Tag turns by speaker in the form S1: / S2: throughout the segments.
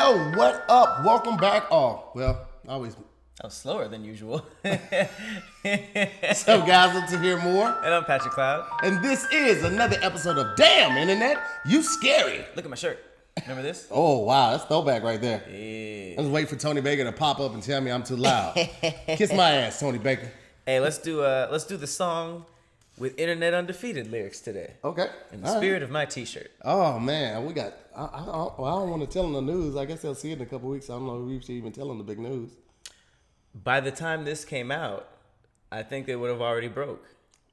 S1: Yo, what up? Welcome back. Oh, well, always.
S2: I was slower than usual.
S1: What's up, guys? Let's hear more.
S2: And I'm Patrick Cloud.
S1: And this is another episode of Damn Internet, You Scary.
S2: Look at my shirt. Remember this?
S1: Oh, wow. That's throwback right there.
S2: Yeah.
S1: I was waiting for Tony Baker to pop up and tell me I'm too loud. Kiss my ass, Tony Baker.
S2: Hey, let's do the song with Internet Undefeated lyrics today.
S1: Okay.
S2: In the spirit of my T-shirt.
S1: Oh, man. We got... I don't want to tell them the news. I guess they'll see it in a couple weeks. I don't know if we should even tell them the big news.
S2: By the time this came out, I think they would have already broke.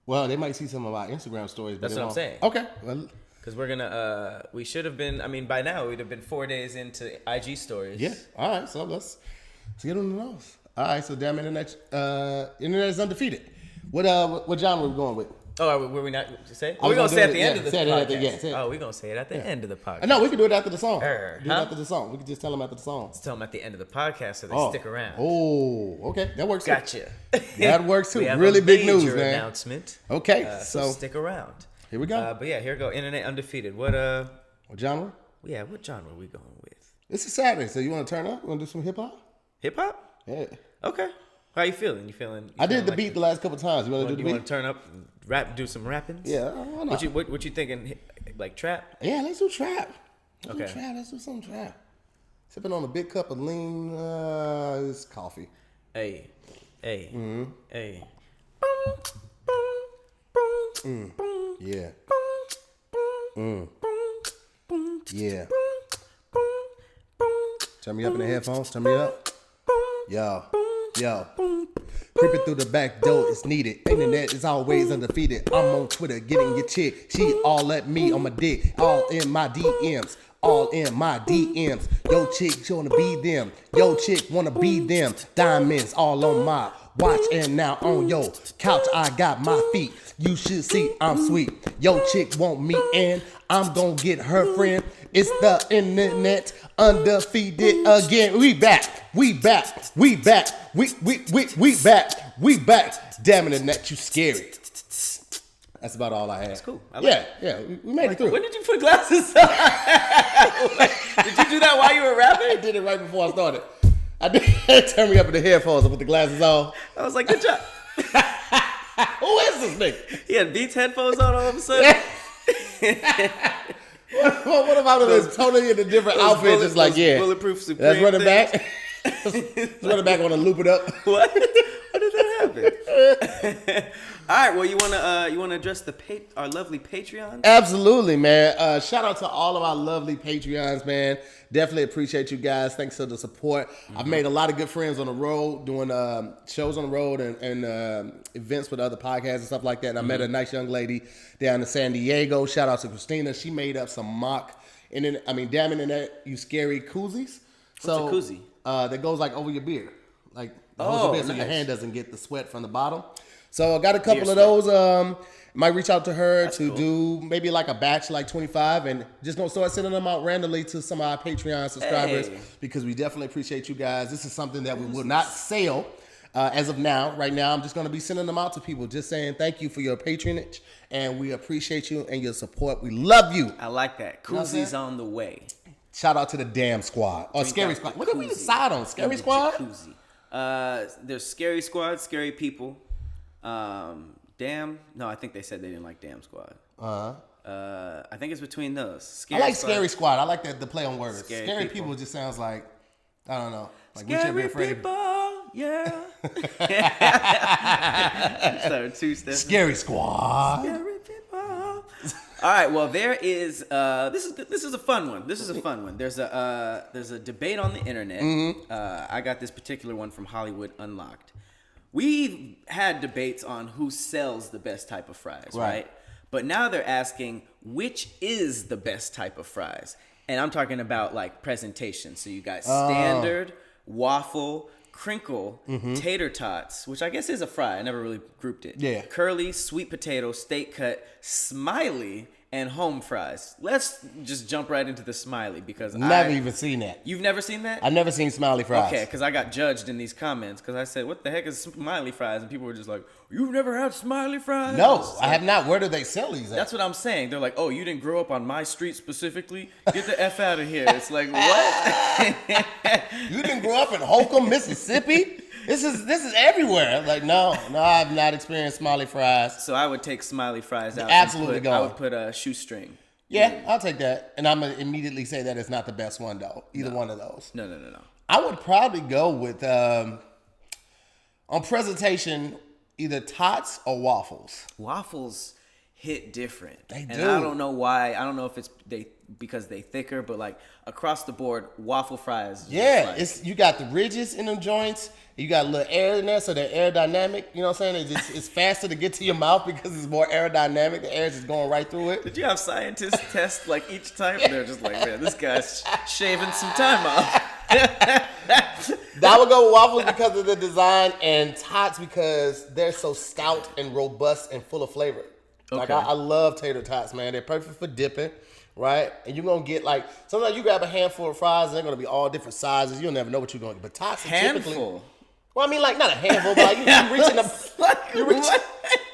S1: Well, they might see some of our Instagram stories. But
S2: That's what I'm saying.
S1: Okay. Well,
S2: because we're gonna, we should have been. I mean, by now we'd have been 4 days into IG stories.
S1: yeah. All right. So let's get on the nose. All right. So damn internet. Internet is undefeated. What genre are we going with?
S2: Oh, were we not to say? We're gonna say it at the end of the podcast.
S1: Say it.
S2: Oh, we're gonna say it at the end of the podcast.
S1: No, we can do it after the song. Do it
S2: Huh?
S1: after the song. We can just tell them after the song.
S2: Let's tell them at the end of the podcast so they stick around.
S1: Oh, okay. That works.
S2: Gotcha.
S1: That works too.
S2: We have
S1: Really
S2: a
S1: big news,
S2: major
S1: man.
S2: Announcement.
S1: Okay,
S2: So stick around.
S1: here we go.
S2: But yeah, here we go. Internet Undefeated. What
S1: genre?
S2: Yeah, what genre are we going with?
S1: It's a Saturday, so you want to turn up? You want to do some hip hop?
S2: Hip hop?
S1: Yeah.
S2: Okay. How you feeling? You feeling?
S1: I did the
S2: like
S1: beat the last couple times. You want to do the
S2: You
S1: beat?
S2: want to turn up, and rap, do some rapping?
S1: Yeah. Why not?
S2: What you thinking? Like trap?
S1: Yeah, let's do trap.
S2: Okay.
S1: Let's do some trap. Sipping on a big cup of lean it's coffee.
S2: Hey.
S1: Mm-hmm.
S2: Hey.
S1: Yeah. Yeah. Turn me up in the headphones. Turn me up. Yo. Creeping through the back door is needed. Internet is always undefeated. I'm on Twitter getting your chick. She all at me on my dick. All in my DMs. All in my DMs. Yo chick wanna be them. Yo chick wanna be them. Diamonds all on my watch and now on yo couch I got my feet. You should see I'm sweet. Yo chick want me and I'm gonna get her friend. It's the internet undefeated again. We back. We back. Damn internet, you scary. That's about all I had.
S2: That's cool.
S1: Yeah. We made it through.
S2: When did you put glasses on? Did you do that while you were rapping?
S1: I did it right before I started. I did turn me up in the headphones and put the glasses on.
S2: I was like, good job.
S1: Who is this nigga?
S2: He had Beats headphones on all of a sudden.
S1: What about this totally in a different outfit? Just like, yeah.
S2: Bulletproof Supreme.
S1: That's running back. Let's run it back. I want to loop it up.
S2: What? How did that happen? All right. Well, you wanna address our lovely Patreons?
S1: Absolutely, man. Shout out to all of our lovely Patreons, man. Definitely appreciate you guys. Thanks for the support. Mm-hmm. I've made a lot of good friends on the road, doing shows on the road and events with other podcasts and stuff like that. And I met a nice young lady down in San Diego. Shout out to Christina. She made up some mock, damn internet, you scary koozies.
S2: What's a koozie?
S1: That goes like over your beard, like
S2: nice.
S1: So your hand doesn't get the sweat from the bottom. So I got a couple of those. Might reach out to her do maybe like a batch, like 25, and just gonna start sending them out randomly to some of our Patreon subscribers because we definitely appreciate you guys. This is something that we will not sell as of now. Right now, I'm just gonna be sending them out to people, just saying thank you for your patronage, and we appreciate you and your support. We love you.
S2: I like that. Koozies on the way.
S1: Shout out to the Damn Squad or Scary Squad. What did we decide on? Scary Squad?
S2: There's Scary Squad, Scary People. Damn. No, I think they said they didn't like Damn Squad. I think it's between those. Scary
S1: I like
S2: Squad.
S1: Scary Squad. I like the play on words.
S2: Scary
S1: people just sounds like, I don't know. Like
S2: Scary
S1: we should be afraid.
S2: People, yeah. Started two-stepping.
S1: Scary Squad.
S2: Scary People. All right. Well, there is. This is a fun one. There's a debate on the internet.
S1: Mm-hmm.
S2: I got this particular one from Hollywood Unlocked. We've had debates on who sells the best type of fries, right? But now they're asking which is the best type of fries. And I'm talking about like presentation. So you got standard, waffle, crinkle, tater tots, which I guess is a fry. I never really grouped it.
S1: Yeah.
S2: Curly, sweet potato, steak cut, smiley, and home fries. Let's just jump right into the smiley because
S1: Never even seen that.
S2: You've never seen that?
S1: I've never seen smiley fries.
S2: Okay, because I got judged in these comments because I said, "What the heck is smiley fries?" And people were just like, "You've never had smiley fries?"
S1: No, I have not. Where do they sell these at?
S2: That's what I'm saying. They're like, "Oh, you didn't grow up on my street specifically? Get the F out of here." It's like, what?
S1: You didn't grow up in Holcomb, Mississippi? This is everywhere. Like, no, I've not experienced smiley fries.
S2: So I would take smiley fries out.
S1: Absolutely
S2: I would put a shoestring.
S1: Yeah, I'll take that. And I'm going to immediately say that it's not the best one, though. Either one of those.
S2: No.
S1: I would probably go with, on presentation, either tots or waffles.
S2: Waffles hit different.
S1: They
S2: and
S1: do.
S2: I don't know why. I don't know if it's because they thicker, but like across the board, waffle fries. is
S1: Yeah,
S2: just like-
S1: it's you got the ridges in them joints. You got a little air in there, so they're aerodynamic. You know what I'm saying? It's faster to get to your mouth because it's more aerodynamic. The air is just going right through it.
S2: Did you have scientists test like each type? They're just like, man, this guy's shaving some time off.
S1: I would go with waffles because of the design, and tots because they're so stout and robust and full of flavor. Like
S2: Okay.
S1: I love tater tots, man. They're perfect for dipping, right? And you're gonna get like sometimes you grab a handful of fries, and they're gonna be all different sizes. You'll never know what you're gonna get. But tots are typically.
S2: Handful.
S1: Well, I mean, like not a handful, but like you reaching up. You reach,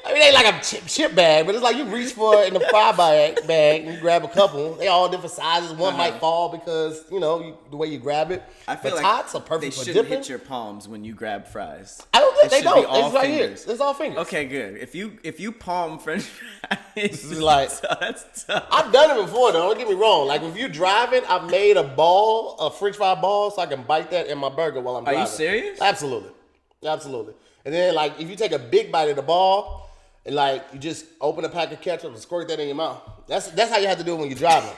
S1: I mean, they ain't like a chip bag, but it's like you reach for it in the fry bag and you grab a couple. They all different sizes. One might fall because the way you grab it.
S2: I feel
S1: but
S2: like
S1: tots are
S2: they
S1: perfect for
S2: shouldn't
S1: dipping.
S2: hit your palms when you grab fries.
S1: I don't think
S2: It
S1: they
S2: should be
S1: don't.
S2: all
S1: It's right
S2: fingers.
S1: here. It's all fingers.
S2: Okay, good. If you palm French fries,
S1: This is like
S2: that's tough.
S1: I've done it before though. Don't get me wrong. Like if you're driving, I've made a French fry ball, so I can bite that in my burger while I'm
S2: Are
S1: driving.
S2: you serious?
S1: Absolutely. And then like if you take a big bite of the ball and like you just open a pack of ketchup and squirt that in your mouth. That's how you have to do it when you're driving.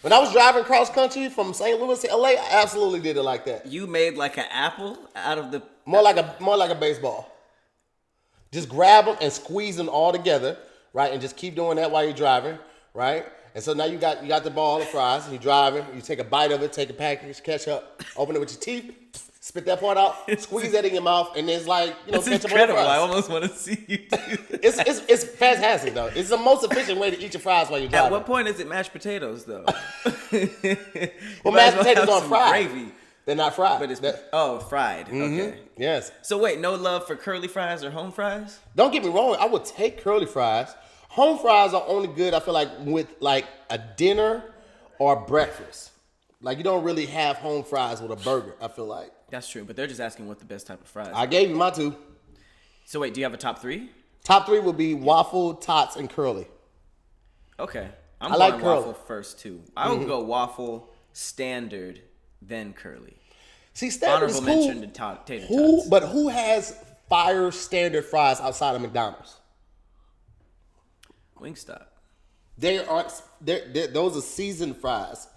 S1: When I was driving cross country from St. Louis to LA, I absolutely did it like that.
S2: You made like an apple out of the.
S1: More like a baseball. Just grab them and squeeze them all together, right? And just keep doing that while you're driving, right? And so now you got the ball of fries and you're driving. You take a bite of it, take a package, ketchup, open it with your teeth, spit that part out, squeeze that in your mouth, and it's like
S2: It's
S1: ketchup
S2: incredible.
S1: on
S2: I
S1: fries.
S2: almost want to see you do that.
S1: It's fantastic though. It's the most efficient way to eat your fries while you're driving.
S2: At what point is it mashed potatoes though?
S1: Well, mashed potatoes aren't fried.
S2: Gravy,
S1: They're not fried.
S2: but it's fried.
S1: Mm-hmm.
S2: Okay.
S1: Yes.
S2: So wait, no love for curly fries or home fries?
S1: Don't get me wrong. I would take curly fries. Home fries are only good, I feel like, with like a dinner or breakfast. Like you don't really have home fries with a burger, I feel like.
S2: That's true, but they're just asking what the best type of fries.
S1: I gave you my two.
S2: So wait, do you have a top three?
S1: Top three would be waffle, tots, and curly.
S2: Okay, I'm
S1: I
S2: going
S1: like curly.
S2: waffle first too. I would go waffle, standard, then curly.
S1: See, standard is
S2: Honorable
S1: cool.
S2: mention to tater tots.
S1: But who has fire standard fries outside of McDonald's?
S2: Wingstop.
S1: Those are seasoned fries.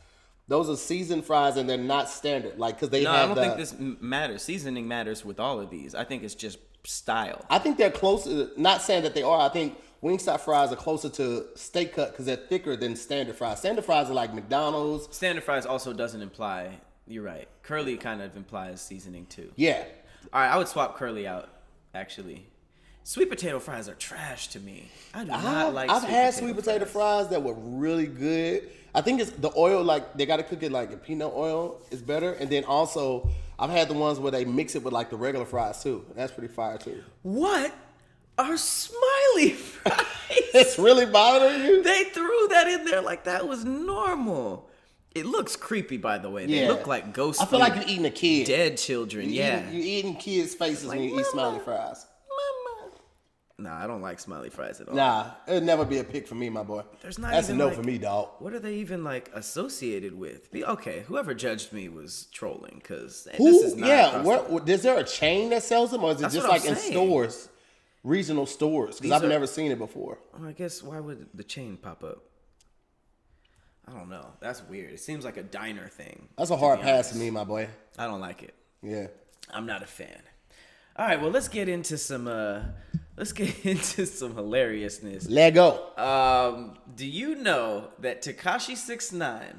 S1: Those are seasoned fries, and they're not standard. Like because they
S2: No,
S1: have
S2: I don't think this matters. Seasoning matters with all of these. I think it's just style.
S1: I think they're closer. Not saying that they are. I think Wingstop fries are closer to steak cut because they're thicker than standard fries. Standard fries are like McDonald's.
S2: Standard fries also doesn't imply. You're right. Curly kind of implies seasoning too.
S1: Yeah.
S2: All right, I would swap curly out. Actually, sweet potato fries are trash to me. I do not like.
S1: I've had sweet potato fries that were really good. I think it's the oil, like they got to cook it like in peanut oil is better. And then also, I've had the ones where they mix it with like the regular fries too. That's pretty fire too.
S2: What are smiley fries?
S1: It's really bothering you?
S2: They threw that in there like that was normal. It looks creepy, by the way. They look like ghosts.
S1: I feel like you're eating a kid.
S2: Dead children.
S1: You're eating kids' faces
S2: Like,
S1: when you eat smiley fries.
S2: Mama. Nah, I don't like smiley fries at all.
S1: Nah, it'd never be a pick for me, my boy.
S2: There's not
S1: That's a
S2: even,
S1: no
S2: like-
S1: for me, dog.
S2: What are they even like associated with? Okay, whoever judged me was trolling because this
S1: Who?
S2: is not.
S1: Yeah.
S2: across the-
S1: Is there a chain that sells them, or is it
S2: That's
S1: just
S2: what I'm
S1: like in
S2: saying.
S1: stores, regional stores? Because
S2: These
S1: I've
S2: are-
S1: never seen it before.
S2: Well, I guess why would the chain pop up? I don't know. That's weird. It seems like a diner thing.
S1: That's a
S2: to
S1: hard
S2: be
S1: pass
S2: honest.
S1: to me, my boy.
S2: I don't like it.
S1: Yeah.
S2: I'm not a fan. All right, well, let's get into some hilariousness.
S1: Let go.
S2: Do you know that Tekashi 6ix9ine,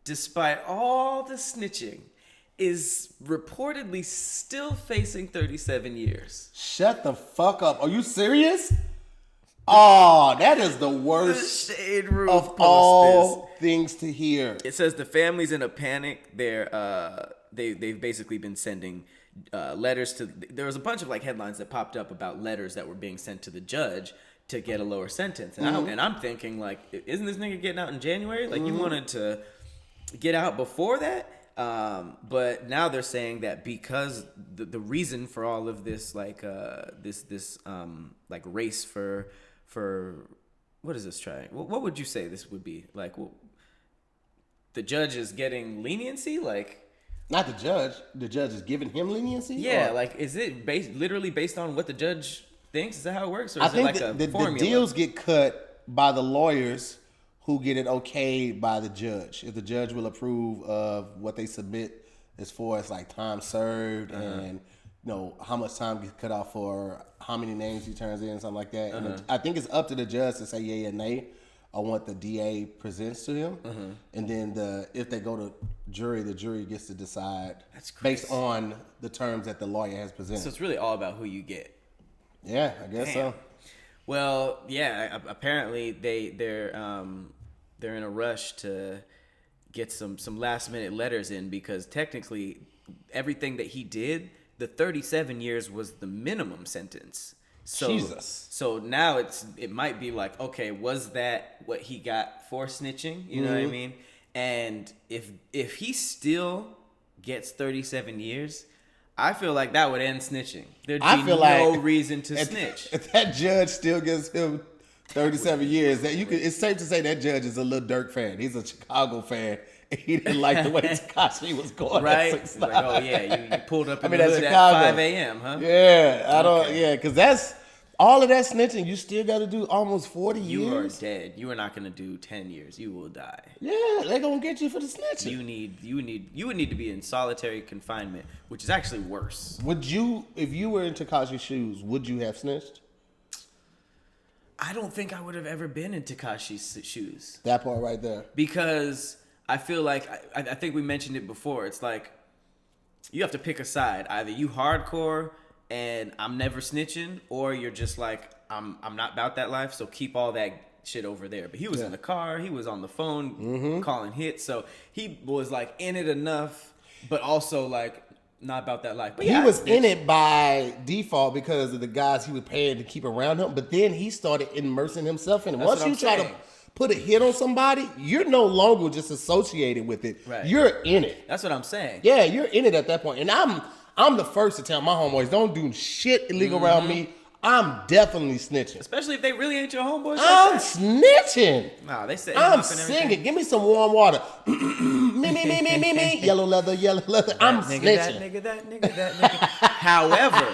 S2: despite all the snitching, is reportedly still facing 37 years?
S1: Shut the fuck up. Are you serious? Oh, that is the worst
S2: The Shade Room
S1: of
S2: post
S1: all things to hear.
S2: It says the family's in a panic. They've basically been sending letters to. There was a bunch of like headlines that popped up about letters that were being sent to the judge to get a lower sentence, and I'm thinking like, isn't this nigga getting out in January? Like you wanted to get out before that. But now they're saying that because the reason for all of this like this like race for what is this trying? What would you say this would be like? Well, the judge is getting leniency, like.
S1: Not the judge. The judge is giving him leniency?
S2: Yeah, like, is it literally based on what the judge thinks? Is that how it works? Or is
S1: I think
S2: it like
S1: the deals get cut by the lawyers who get it okayed by the judge. If the judge will approve of what they submit as far as like time served and how much time gets cut off for how many names he turns in, something like that. And I think it's up to the judge to say yay or nay on what the DA presents to him. And then if they go to jury, the jury gets to decide based on the terms that the lawyer has presented.
S2: So it's really all about who you get.
S1: Yeah, I guess so.
S2: Well, yeah, apparently they're in a rush to get some last minute letters in because technically everything that he did, the 37 years was the minimum sentence. So,
S1: Jesus.
S2: So now it might be like, okay, was that what he got for snitching? You know what I mean? And if he still gets 37 years, I feel like that would end snitching. There'd be no reason to snitch.
S1: If that judge still gives him 37 years, it's safe to say that judge is a Lil Durk fan. He's a Chicago fan. He didn't like the way Tekashi was going.
S2: Right?
S1: At 6'9".
S2: Like, oh yeah, you pulled up in the hood at 5 a.m., huh?
S1: Yeah, because that's all of that snitching. You still got to do almost 40 years.
S2: You are dead. You are not going to do 10 years. You will die.
S1: Yeah, they're gonna get you for the snitching.
S2: You would need to be in solitary confinement, which is actually worse.
S1: Would you, if you were in Tekashi's shoes, would you have snitched?
S2: I don't think I would have ever been in Tekashi's shoes.
S1: That part right there.
S2: Because I feel like, I think we mentioned it before, it's like, you have to pick a side. Either you hardcore and I'm never snitching, or you're just like, I'm not about that life, so keep all that shit over there. But he was in the car, he was on the phone calling hits, so he was like in it enough, but also like not about that life. But
S1: he was in it by default because of the guys he was paying to keep around him, but then he started immersing himself in it. Once you try to put a hit on somebody, you're no longer just associated with it.
S2: Right.
S1: You're in it.
S2: That's what I'm saying.
S1: Yeah, you're in it at that point. And I'm the first to tell my homeboys, don't do shit illegal around me. I'm definitely snitching.
S2: Especially if they really ain't your homeboys.
S1: I'm snitching.
S2: Nah, they say
S1: I'm singing. Give me some warm water. me. Yellow leather. I'm snitching.
S2: That nigga. However,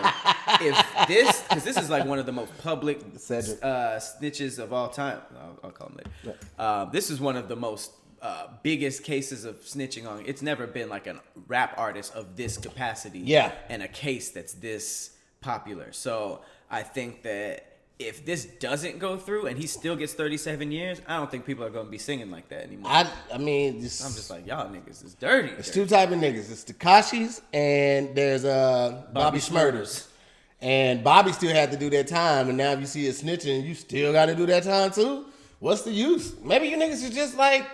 S2: if this, because this is like one of the most public snitches of all time. I'll call him later. Yeah. This is one of the most biggest cases of snitching on. It's never been like a rap artist of this capacity.
S1: Yeah.
S2: And a case that's this popular. So I think that if this doesn't go through and he still gets 37 years, I don't think people are going to be singing like that anymore.
S1: I mean, I'm
S2: just like, y'all niggas is dirty.
S1: It's two type of niggas. It's Tekashi's and there's Bobby Shmurda's. And Bobby still had to do that time, and now if you see it snitching, you still got to do that time too. What's the use? Maybe you niggas should just like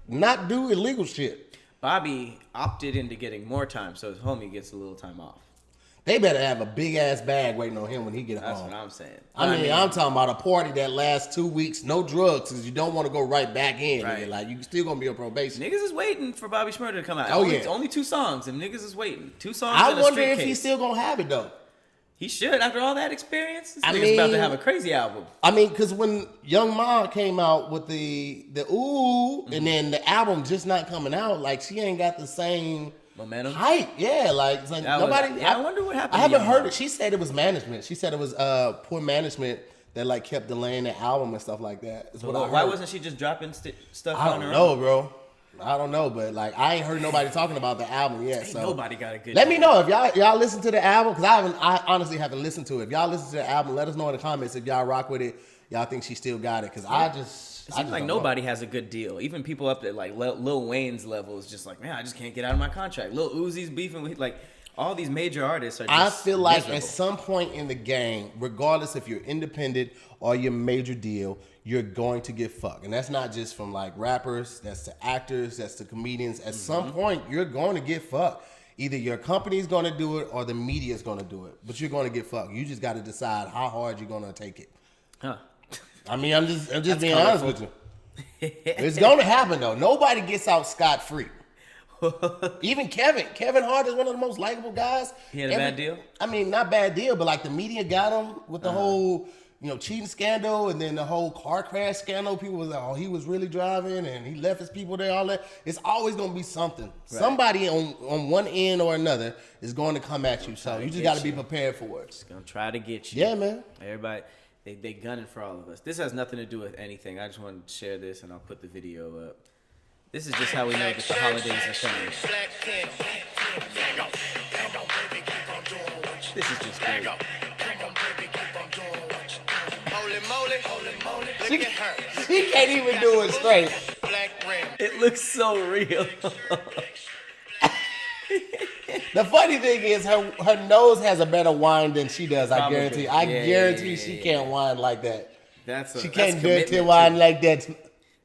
S1: not do illegal shit.
S2: Bobby opted into getting more time, so his homie gets a little time off.
S1: They better have a big ass bag waiting on him when he get home.
S2: That's what I'm saying.
S1: I mean, I'm talking about a party that lasts 2 weeks, no drugs, because you don't want to go right back in.
S2: Right.
S1: Like, you still going to be on probation.
S2: Niggas is waiting for Bobby Shmurda to come out.
S1: Oh,
S2: Only 2 songs, and niggas is waiting. 2 songs
S1: I
S2: in a
S1: wonder
S2: street
S1: if
S2: case.
S1: he's still going to have it, though.
S2: He should, after all that experience. This nigga's about to have a crazy album.
S1: I mean, because when Young Ma came out with the Ooh, and then the album just not coming out, like, she ain't got the same
S2: momentum,
S1: hype. Yeah, like it's like nobody.
S2: I wonder what happened.
S1: I haven't heard it. She said it was management. She said it was poor management that like kept delaying the album and stuff like that. Is what I heard.
S2: Why wasn't she just dropping stuff?
S1: I don't know, bro. I don't know, but like I ain't heard nobody talking about the album yet. So
S2: nobody got a good.
S1: Let me know if y'all listen to the album, because I honestly haven't listened to it. If y'all listen to the album, let us know in the comments if y'all rock with it. Y'all think she still got it? Because it
S2: seems like nobody has a good deal. Even people up at like Lil Wayne's level is just like, man, I just can't get out of my contract. Lil Uzi's beefing with like All these major artists are
S1: I
S2: just
S1: feel like
S2: miserable.
S1: at some point in the game, regardless if you're independent or you're major deal, you're going to get fucked. And that's not just from like rappers, that's to actors, that's to comedians. At some point, you're going to get fucked. Either your company's going to do it or the media's going to do it. But you're going to get fucked. You just got to decide how hard you're going to take it.
S2: Huh.
S1: I mean, I'm just being
S2: colorful.
S1: honest with you. It's going to happen though. Nobody gets out scot-free. Even Kevin Hart is one of the most likable guys.
S2: He had a bad deal?
S1: I mean, not bad deal, but like the media got him with the whole, cheating scandal, and then the whole car crash scandal. People was like, oh, he was really driving and he left his people there, all that. It's always gonna be something. Right. Somebody on one end or another is going to come at you. So you just gotta be prepared for it.
S2: It's gonna try to get you.
S1: Yeah, man.
S2: Everybody, they gunning for all of us. This has nothing to do with anything. I just wanted to share this, and I'll put the video up. This is just how we know that the holidays are coming. This is just great.
S1: She can't even do it straight.
S2: It looks so real.
S1: The funny thing is her nose has a better whine than she does.
S2: Probably.
S1: I guarantee. I guarantee she can't whine like that. She can't dirty whine like that.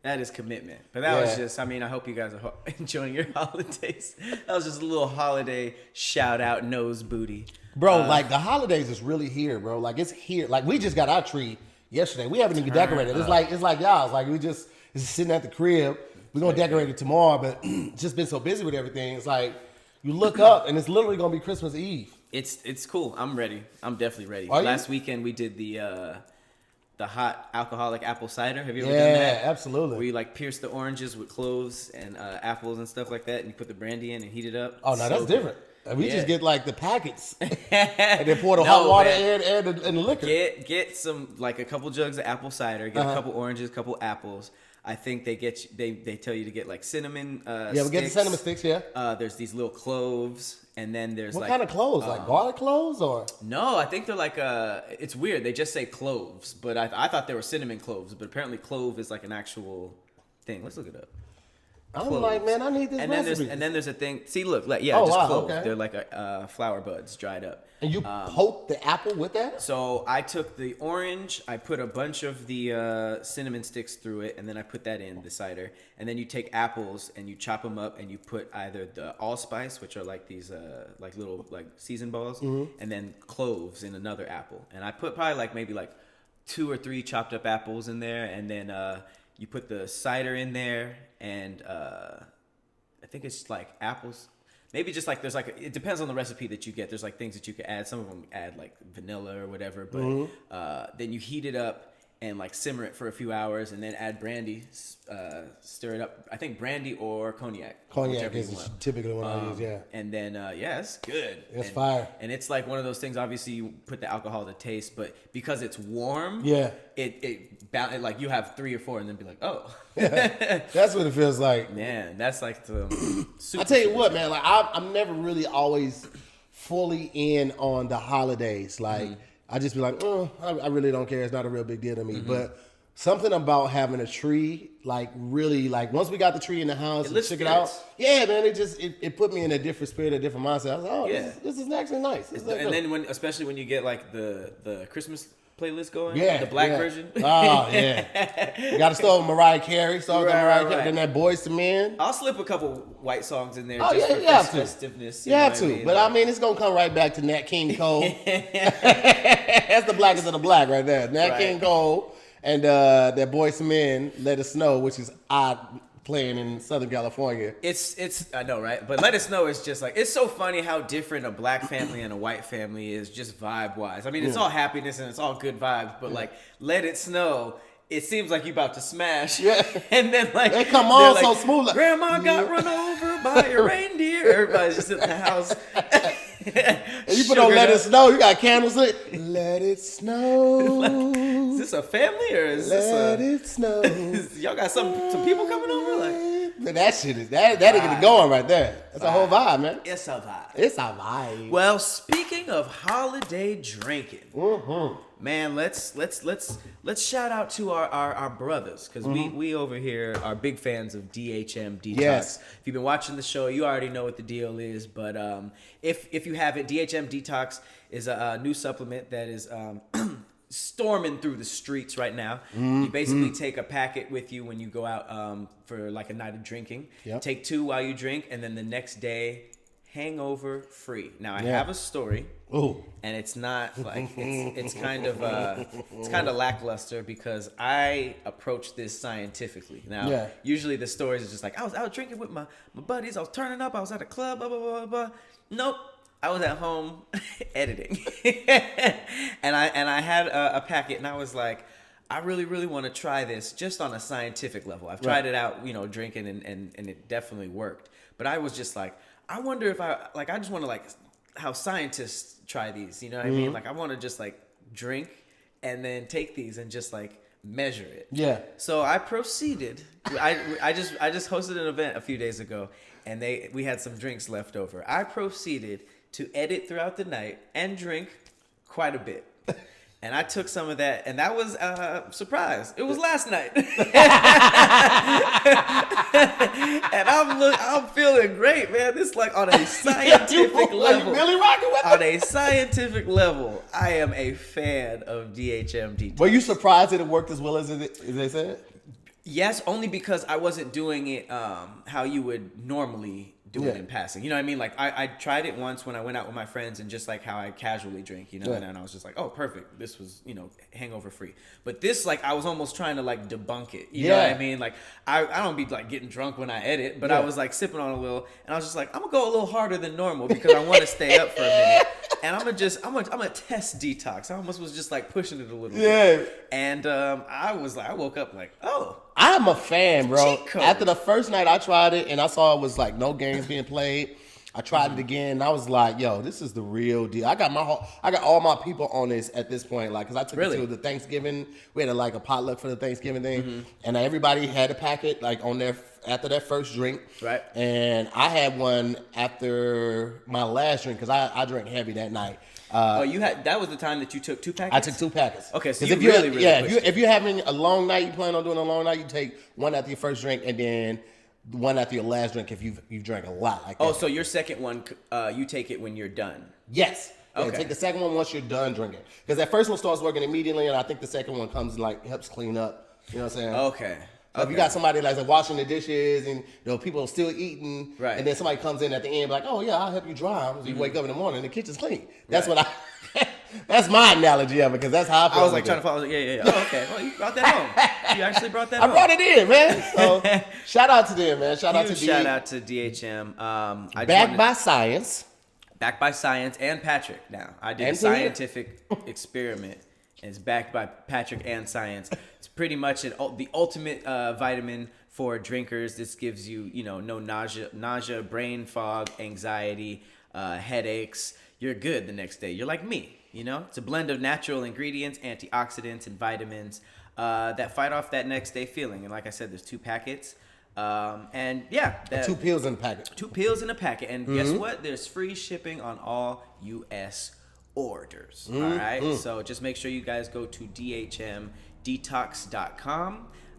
S2: That is commitment. But that was just, I hope you guys are enjoying your holidays. That was just a little holiday shout out nose booty.
S1: Bro, like the holidays is really here, bro. Like it's here. Like we just got our tree yesterday. We haven't even decorated. It's like y'all. It's like it's sitting at the crib. We're gonna decorate it tomorrow, but it's just been so busy with everything. It's like you look up and it's literally gonna be Christmas Eve.
S2: It's cool. I'm ready. I'm definitely ready.
S1: Are you?
S2: Last weekend we did the hot alcoholic apple cider. Have you ever done that?
S1: Yeah, absolutely.
S2: Where you like pierce the oranges with cloves and apples and stuff like that, and you put the brandy in and heat it up.
S1: Oh, no, that's different. We just get like the packets and then pour the
S2: No,
S1: hot water
S2: man.
S1: and the liquor.
S2: Get some, like a couple jugs of apple cider. Get a couple oranges, a couple apples. I think they tell you to get like cinnamon
S1: Yeah, we get the cinnamon sticks, yeah.
S2: There's these little cloves, and then there's
S1: What
S2: like
S1: kind of cloves? Like garlic cloves or?
S2: No, I think they're like it's weird. They just say cloves, but I thought they were cinnamon cloves, but apparently clove is like an actual thing. Let's look it up.
S1: I'm like, man, I need this recipe.
S2: And then there's a thing. See, look, just cloves. Okay. They're like flower buds dried up.
S1: And you poke the apple with that?
S2: So I took the orange, I put a bunch of the cinnamon sticks through it, and then I put that in the cider. And then you take apples and you chop them up, and you put either the allspice, which are like these like little like seasoned balls, and then cloves in another apple. And I put probably maybe 2 or 3 chopped up apples in there, and then you put the cider in there, and I think it's like apples. Maybe just there's it depends on the recipe that you get. There's things that you can add. Some of them add vanilla or whatever, but then you heat it up and simmer it for a few hours, and then add brandy, stir it up. I think brandy or cognac.
S1: Cognac is typically one I use, yeah.
S2: And then it's good.
S1: It's fire.
S2: And it's one of those things. Obviously, you put the alcohol to taste, but because it's warm, it you have 3 or 4, and then be like, oh,
S1: yeah, that's what it feels like.
S2: Man, that's the.
S1: I tell you what, man. I'm never really always fully in on the holidays. I just be like, I really don't care. It's not a real big deal to me. But something about having a tree, really, once we got the tree in the house and check it out, yeah, man, it put me in a different spirit, a different mindset. I was like, oh, this is actually nice.
S2: And then especially when you get the Christmas playlist going, the black version.
S1: Oh yeah, you got to start with Mariah Carey. Then that Boys to Men.
S2: I'll slip a couple white songs in there.
S1: Oh
S2: just for festiveness.
S1: You have to, but it's gonna come right back to Nat King Cole. That's the blackest of the black right there. Nat King Cole and that Boys to Men, Let It Snow, which is odd playing in Southern California.
S2: It's I know, right? But Let It Snow is just it's so funny how different a black family and a white family is just vibe wise. It's all happiness and it's all good vibes, but Let It Snow, it seems like you about to smash. Yeah. And then
S1: they come on so smooth.
S2: Grandma got run over by a reindeer. Everybody's just in the house.
S1: And you put on Let It Snow, you got candles lit. Let it snow.
S2: Is this a family or is
S1: Let it snow.
S2: Y'all got some people coming over?
S1: That shit is that get it going right there. That's a whole vibe, man.
S2: It's a vibe.
S1: It's a vibe.
S2: Well, speaking of holiday drinking, Man, let's shout out to our brothers, because we over here are big fans of DHM Detox.
S1: Yes.
S2: If you've been watching the show, you already know what the deal is. But if you haven't, DHM Detox is a new supplement that is storming through the streets right now. You basically take a packet with you when you go out for like a night of drinking.
S1: Yep.
S2: Take 2 while you drink, and then the next day, hangover free. Now I have a story.
S1: Ooh.
S2: And it's not like it's kind of lackluster, because I approach this scientifically. Now, usually the stories are just like, I was out drinking with my buddies, I was turning up, I was at a club, blah blah blah blah. Nope, I was at home editing, and I had a packet, and I was like, I really want to try this just on a scientific level. I've tried it out, drinking, and it definitely worked. But I was just like, I wonder if I just want to like how scientists try these, you know what I mean? Like, I want to just like drink and then take these and just like measure it.
S1: Yeah.
S2: So I proceeded. I just hosted an event a few days ago, and we had some drinks left over. I proceeded to edit throughout the night and drink quite a bit. And I took some of that, and that was a surprise. It was last night. And I'm feeling great, man. This like on a scientific level.
S1: Really rocking with
S2: On a scientific level, I am a fan of DHM Detox.
S1: Were you surprised that it worked as well as they said?
S2: Yes, only because I wasn't doing it how you would normally do it in passing. You know what I mean? Like, I tried it once when I went out with my friends, and just like how I casually drink, and I was just like, oh, perfect. This was, hangover free. But this, like, I was almost trying to like debunk it. You know what I mean? Like, I don't be like getting drunk when I edit, but I was like sipping on a little, and I was just like, I'm gonna go a little harder than normal because I want to stay up for a minute. And I'm gonna test detox. I almost was just like pushing it a little bit. And I woke up like, oh,
S1: I'm a fan, bro.
S2: Cheat code.
S1: After the first night I tried it and I saw it was like no games being played, I tried it again and I was like, yo, this is the real deal. I got all my people on this at this point, like, because I took it to the Thanksgiving. We had a potluck for the Thanksgiving thing, and everybody had a packet like on their after their first drink.
S2: Right.
S1: And I had one after my last drink because I drank heavy that night.
S2: That was the time that you took 2 packets?
S1: I took 2 packets.
S2: Okay, so
S1: if you're having a long night, you plan on doing a long night, you take one after your first drink and then one after your last drink if you've drank a lot like that.
S2: Oh, so your second one, you take it when you're done?
S1: Yes.
S2: Okay.
S1: Yeah, take the second one once you're done drinking, because that first one starts working immediately, and I think the second one comes and like helps clean up. You know what I'm saying?
S2: Okay.
S1: So if you got somebody like washing the dishes and people are still eating,
S2: right,
S1: and then somebody comes in at the end like, oh yeah, I'll help you dry. So you wake up in the morning and the kitchen's clean. That's what that's my analogy of it, because that's how I feel.
S2: I was like trying to follow. Yeah. Oh, okay. Well, you brought that home. You actually brought that home.
S1: I brought it in, man. So shout out to them, man. Shout out to
S2: DHM.
S1: Backed by science.
S2: Backed by science and Patrick. Now I did a scientific experiment. And it's backed by Patrick and science. It's pretty much the ultimate vitamin for drinkers. This gives you, no nausea, brain fog, anxiety, headaches. You're good the next day. You're like me, It's a blend of natural ingredients, antioxidants, and vitamins that fight off that next day feeling. And like I said, there's 2 packets. 2
S1: pills in a packet.
S2: 2 pills in a packet. And guess what? There's free shipping on all U.S. orders. All right. So just make sure you guys go to dhmdetox.com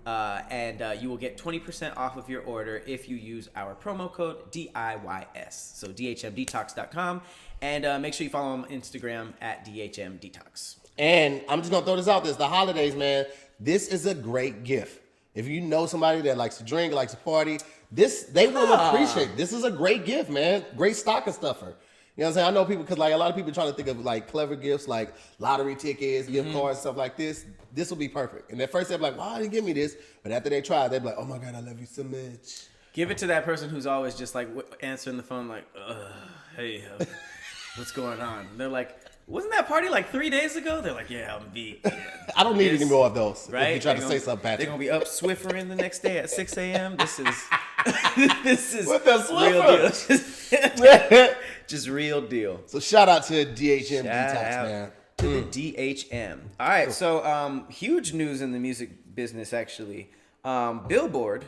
S2: and you will get 20% off of your order if you use our promo code DIYS. So dhmdetox.com, and make sure you follow them on Instagram at dhmdetox.
S1: And I'm just gonna throw this out there. It's the holidays, man. This is a great gift. If you know somebody that likes to drink, likes to party, they will appreciate. This is a great gift, man. Great stocking stuffer. You know what I'm saying? I know people, because like a lot of people trying to think of like clever gifts, like lottery tickets, gift cards, stuff like this. This will be perfect. And at first they're like, "Why didn't give me this?" But after they try, they're like, "Oh my God, I love you so much."
S2: Give it to that person who's always just like answering the phone, like, "Hey, what's going on?" And they're like, "Wasn't that party like 3 days ago?" They're like, "Yeah, I'm beat." Yeah.
S1: I don't need any more of those.
S2: Right?
S1: If you try to say something, Patrick.
S2: They're gonna be up Swiffering the next day at 6 a.m. This is
S1: what the
S2: real deal. Just real deal.
S1: So shout out to DHM Detox, man.
S2: To the DHM. All right, so huge news in the music business, actually. Billboard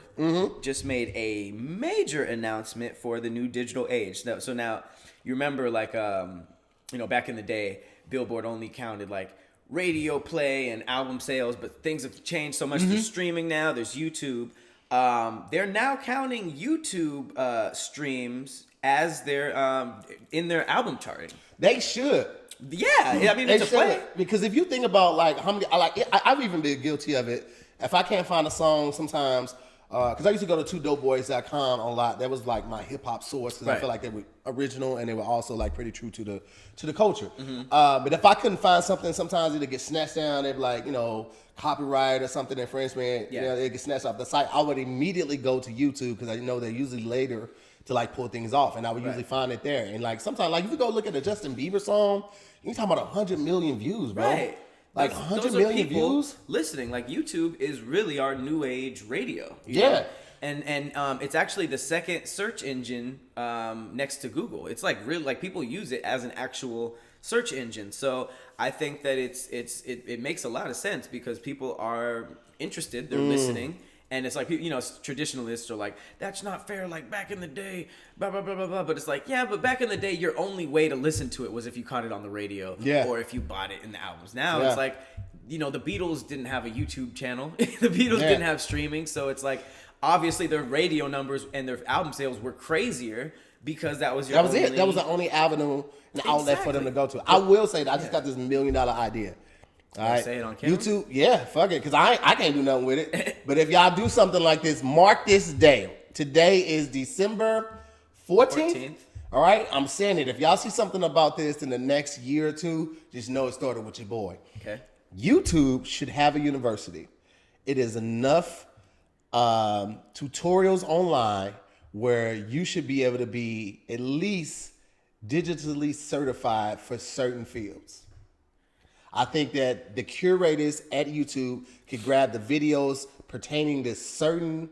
S2: just made a major announcement for the new digital age. So now, you remember, like, back in the day, Billboard only counted like radio play and album sales, but things have changed so much. There's streaming now. There's YouTube. They're now counting YouTube streams as their in their album charting.
S1: They should.
S2: Yeah, I mean, it's a play.
S1: Because if you think about like how many, I've even been guilty of it. If I can't find a song sometimes, because I used to go to 2dopeboys.com a lot. That was like my hip hop source because I feel like they were original and they were also like pretty true to the culture. But if I couldn't find something, sometimes it'd get snatched down. They'd be like, you know, copyright or something, infringement. You know, it get snatched off the site. I would immediately go to YouTube because I know they're usually later to like pull things off, and I would usually find it there. And like sometimes, like if you go look at a Justin Bieber song, you're talking about 100 million views, bro.
S2: Right.
S1: Like 100 million views
S2: listening. Like YouTube is really our new age radio. You know? And it's actually the second search engine next to Google. It's like really like people use it as an actual search engine. So I think that it makes a lot of sense because people are interested. They're listening. And it's like, you know, traditionalists are like, that's not fair, like back in the day, blah, blah, blah, blah, blah. But it's like, yeah, but back in the day, your only way to listen to it was if you caught it on the radio or if you bought it in the albums. Now it's like, you know, the Beatles didn't have a YouTube channel. The Beatles didn't have streaming. So it's like, obviously their radio numbers and their album sales were crazier because that was
S1: That was it. That was the only avenue and outlet for them to go to. I will say that I just got this $1 million idea. All right.
S2: Say it on camera?
S1: YouTube, fuck it, because I can't do nothing with it. But if y'all do something like this, mark this day. Today is December 14th. All right, I'm saying it. If y'all see something about this in the next year or two, just know it started with your boy.
S2: Okay.
S1: YouTube should have a university. It is enough tutorials online where you should be able to be at least digitally certified for certain fields. I think that the curators at YouTube could grab the videos pertaining to certain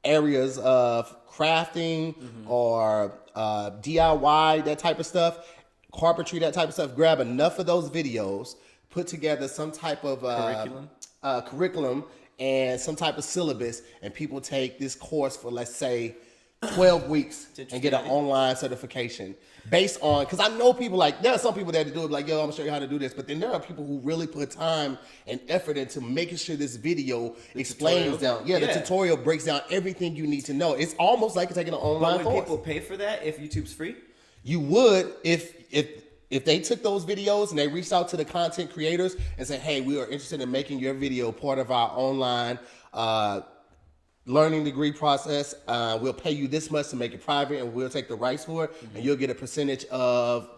S1: areas of crafting or DIY, that type of stuff, carpentry, that type of stuff. Grab enough of those videos, put together some type of curriculum and some type of syllabus, and people take this course for, let's say, 12 weeks and get an online certification based on, because I know people like, there are some people that do it like, yo, I'm gonna show you how to do this, but then there are people who really put time and effort into making sure this video explains down. The tutorial breaks down everything you need to know. It's almost like taking an online course.
S2: Would people pay for that if YouTube's free?
S1: You would if they took those videos and they reached out to the content creators and said, hey, we are interested in making your video part of our online learning degree process. We'll pay you this much to make it private, and we'll take the rights for it, and you'll get a percentage of,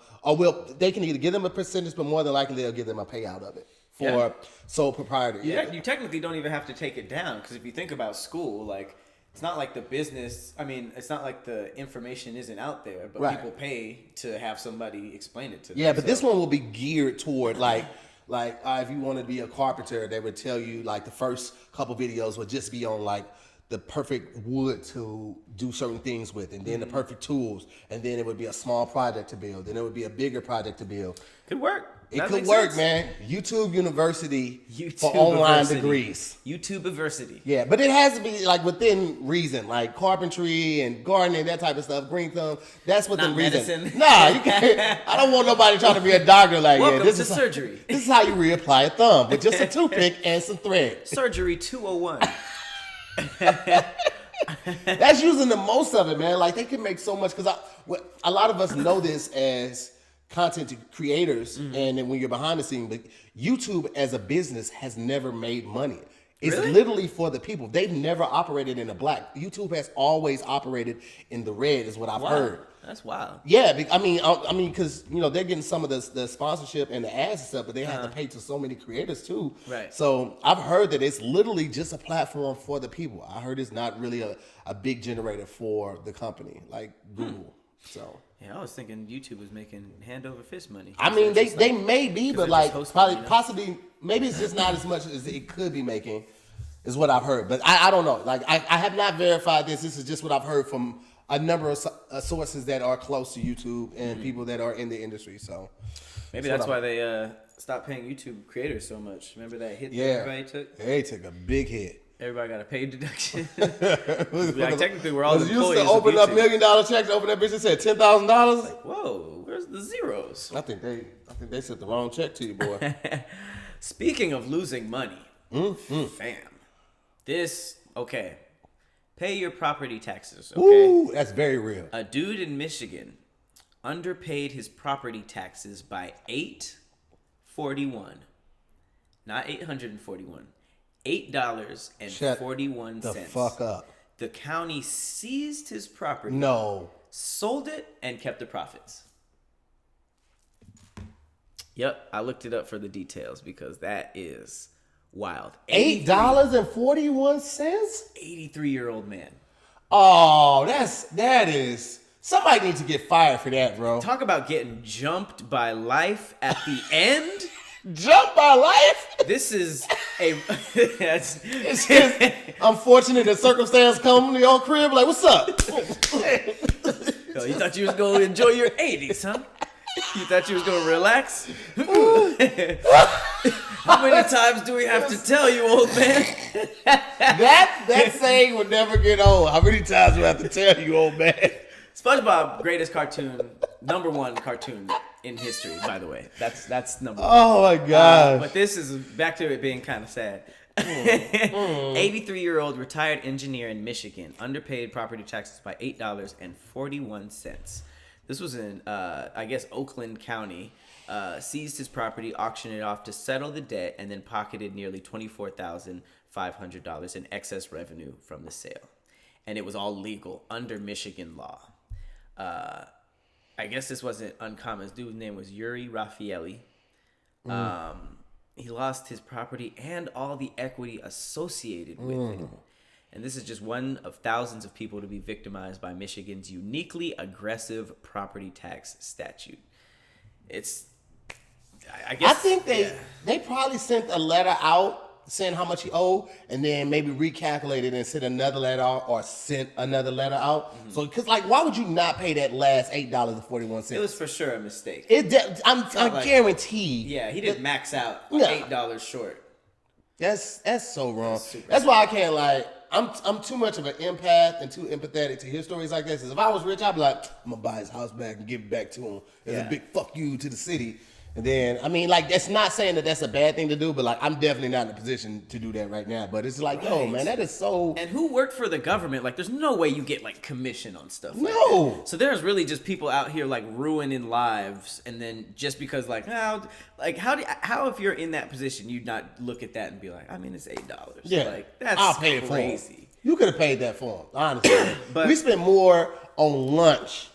S1: they can either give them a percentage, but more than likely they'll give them a payout of it for sole proprietor.
S2: You technically don't even have to take it down, because if you think about school, like, it's not like the business, I mean, it's not like the information isn't out there, but people pay to have somebody explain it to them.
S1: Yeah, but this one will be geared toward like if you want to be a carpenter, they would tell you like the first couple videos would just be on like the perfect wood to do certain things with, and then the perfect tools, and then it would be a small project to build, then it would be a bigger project to build.
S2: Could work.
S1: It could work, man. YouTube University for online degrees.
S2: YouTube-iversity.
S1: Yeah, but it has to be like within reason, like carpentry and gardening, that type of stuff. Green thumb, that's within reason.
S2: Medicine.
S1: Nah, you can't. I don't want nobody trying to be a doctor like
S2: Welcome
S1: this
S2: to
S1: is
S2: surgery.
S1: This is how you reapply a thumb with just a toothpick and some thread.
S2: Surgery 201.
S1: That's using the most of it, man. Like they can make so much, because a lot of us know this as content creators, and then when you're behind the scenes, but YouTube as a business has never made money. It's literally for the people. They've never operated in the black. YouTube has always operated in the red, is what I've heard.
S2: That's wild.
S1: Yeah, I mean, because they're getting some of the sponsorship and the ads and stuff, but they have to pay to so many creators too.
S2: Right.
S1: So I've heard that it's literally just a platform for the people. I heard it's not really a big generator for the company like Google. So.
S2: Yeah, I was thinking YouTube was making hand over fist money.
S1: I mean, they may be, but like possibly, maybe it's just not as much as it could be making, is what I've heard. But I don't know. Like I have not verified this. This is just what I've heard from a number of sources that are close to YouTube and people that are in the industry. So
S2: maybe that's why they stopped paying YouTube creators so much. Remember that hit that everybody took?
S1: They took a big hit.
S2: Everybody got a paid deduction. Like, technically, we're all employees.
S1: Used to open up $1 million checks, open that bitch and said $10,000.
S2: Like, whoa, where's the zeros?
S1: I think they sent the wrong check to you, boy.
S2: Speaking of losing money, fam, pay your property taxes, okay?
S1: Ooh, that's very real.
S2: A dude in Michigan underpaid his property taxes by $8.41. Not $841. $8.41.
S1: The fuck up.
S2: The county seized his property.
S1: No.
S2: Sold it and kept the profits. Yep, I looked it up for the details because that is wild.
S1: $8.41?
S2: 83-year-old man.
S1: Oh, that is. Somebody needs to get fired for that, bro.
S2: Talk about getting jumped by life at the end.
S1: Jumped by life?
S2: This is a.
S1: It's just unfortunate that circumstance come to your crib. Like, what's up?
S2: Yo, you thought you was gonna enjoy your 80s, huh? You thought you was gonna relax? How many times do we have to tell you, old man?
S1: That saying would never get old. How many times do I have to tell you, old man?
S2: SpongeBob, greatest cartoon, number one cartoon in history, by the way. That's number one.
S1: Oh my god!
S2: But this is back to it being kind of sad. 83-year-old retired engineer in Michigan underpaid property taxes by $8.41. This was in, I guess, Oakland County. Seized his property, auctioned it off to settle the debt, and then pocketed nearly $24,500 in excess revenue from the sale. And it was all legal under Michigan law. I guess this wasn't uncommon. This dude's name was Yuri Raffaelli. He lost his property and all the equity associated with it. And this is just one of thousands of people to be victimized by Michigan's uniquely aggressive property tax statute. I think
S1: they probably sent a letter out saying how much he owed, and then maybe recalculated and sent another letter out or sent another letter out. So, because why would you not pay that last $8.41?
S2: It was for sure a mistake.
S1: I guarantee.
S2: Yeah, he didn't max out $8 short.
S1: That's so wrong. That's why I can't I'm too much of an empath and too empathetic to hear stories like this. If I was rich, I'd be like, I'm gonna buy his house back and give it back to him as a big fuck you to the city. And then, that's not saying that that's a bad thing to do, but I'm definitely not in a position to do that right now. But it's yo, man, that is so.
S2: And who worked for the government? There's no way you get commission on stuff.
S1: No.
S2: So there's really just people out here ruining lives, and then just because how if you're in that position, you'd not look at that and be like, it's $8.
S1: Yeah,
S2: that's
S1: I'll pay it
S2: crazy.
S1: For him. You could have paid that for him, honestly.
S2: But
S1: we spent more on lunch.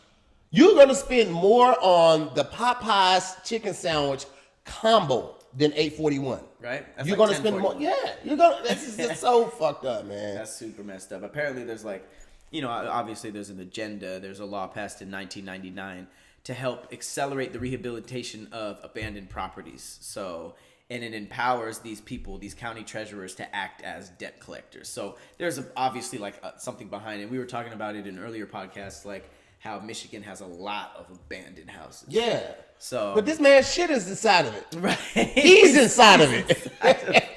S1: You're going to spend more on the Popeyes chicken sandwich combo than $8.41.
S2: Right? That's
S1: you're going to spend more. Yeah. This is so fucked up, man.
S2: That's super messed up. Apparently there's obviously there's an agenda. There's a law passed in 1999 to help accelerate the rehabilitation of abandoned properties. So, and it empowers these people, these county treasurers, to act as debt collectors. So there's obviously something behind it. We were talking about it in earlier podcasts, how Michigan has a lot of abandoned houses.
S1: Yeah.
S2: So,
S1: but this man's shit is inside of it.
S2: Right.
S1: He's inside of it.